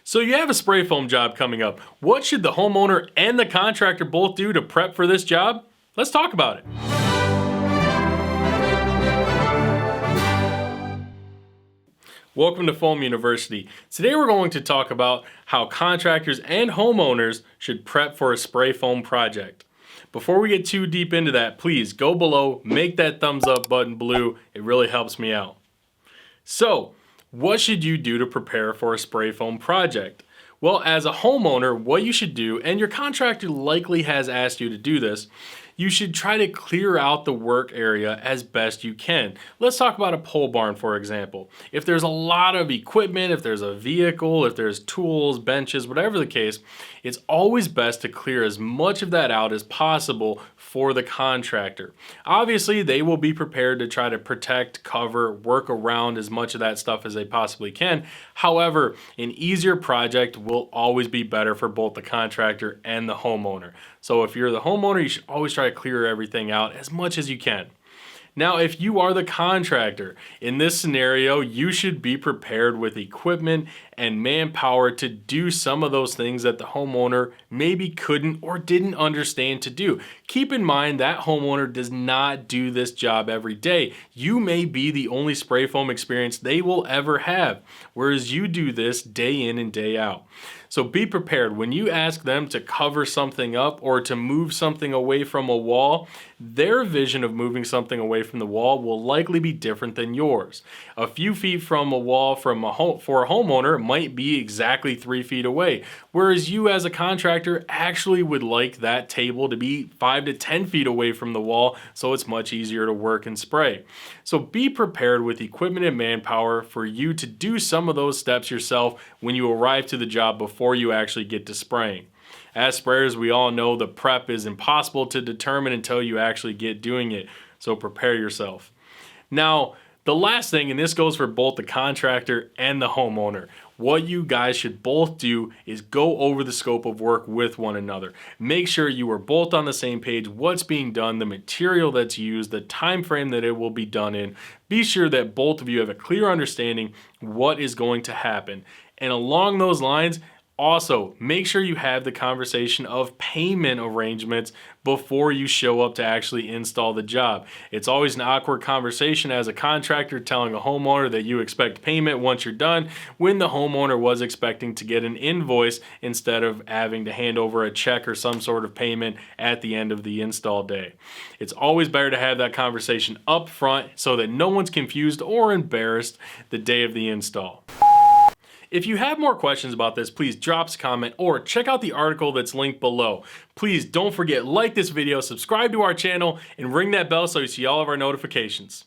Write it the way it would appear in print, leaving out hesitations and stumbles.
So you have a spray foam job coming up. What should the homeowner and the contractor both do to prep for this job? Let's talk about it. Welcome to Foam University. Today we're going to talk about how contractors and homeowners should prep for a spray foam project. Before we get too deep into that, please go below, make that thumbs up button blue. It really helps me out. So, what should you do to prepare for a spray foam project? Well, as a homeowner, what you should do, and your contractor likely has asked you to do this, you should try to clear out the work area as best you can. Let's talk about a pole barn, for example. If there's a lot of equipment, if there's a vehicle, if there's tools, benches, whatever the case, it's always best to clear as much of that out as possible for the contractor. Obviously, they will be prepared to try to protect, cover, work around as much of that stuff as they possibly can. However, an easier project will always be better for both the contractor and the homeowner. So if you're the homeowner, you should always try to clear everything out as much as you can. Now, if you are the contractor, in this scenario, you should be prepared with equipment and manpower to do some of those things that the homeowner maybe couldn't or didn't understand to do. Keep in mind that homeowner does not do this job every day. You may be the only spray foam experience they will ever have, whereas you do this day in and day out. So be prepared. When you ask them to cover something up or to move something away from a wall, their vision of moving something away from the wall will likely be different than yours. A few feet from a wall for a homeowner might be exactly 3 feet away, whereas you as a contractor actually would like that table to be 5 to 10 feet away from the wall, so it's much easier to work and spray. So be prepared with equipment and manpower for you to do some of those steps yourself when you arrive to the job before you actually get to spraying. As sprayers, we all know the prep is impossible to determine until you actually get doing it, so prepare yourself. Now, the last thing, and this goes for both the contractor and the homeowner, what you guys should both do is go over the scope of work with one another. Make sure you are both on the same page, what's being done, the material that's used, the time frame that it will be done in. Be sure that both of you have a clear understanding what is going to happen. And along those lines, also, make sure you have the conversation of payment arrangements before you show up to actually install the job. It's always an awkward conversation as a contractor telling a homeowner that you expect payment once you're done, when the homeowner was expecting to get an invoice instead of having to hand over a check or some sort of payment at the end of the install day. It's always better to have that conversation up front so that no one's confused or embarrassed the day of the install. If you have more questions about this, please drop us a comment or check out the article that's linked below. Please don't forget, like this video, subscribe to our channel, and ring that bell so you see all of our notifications.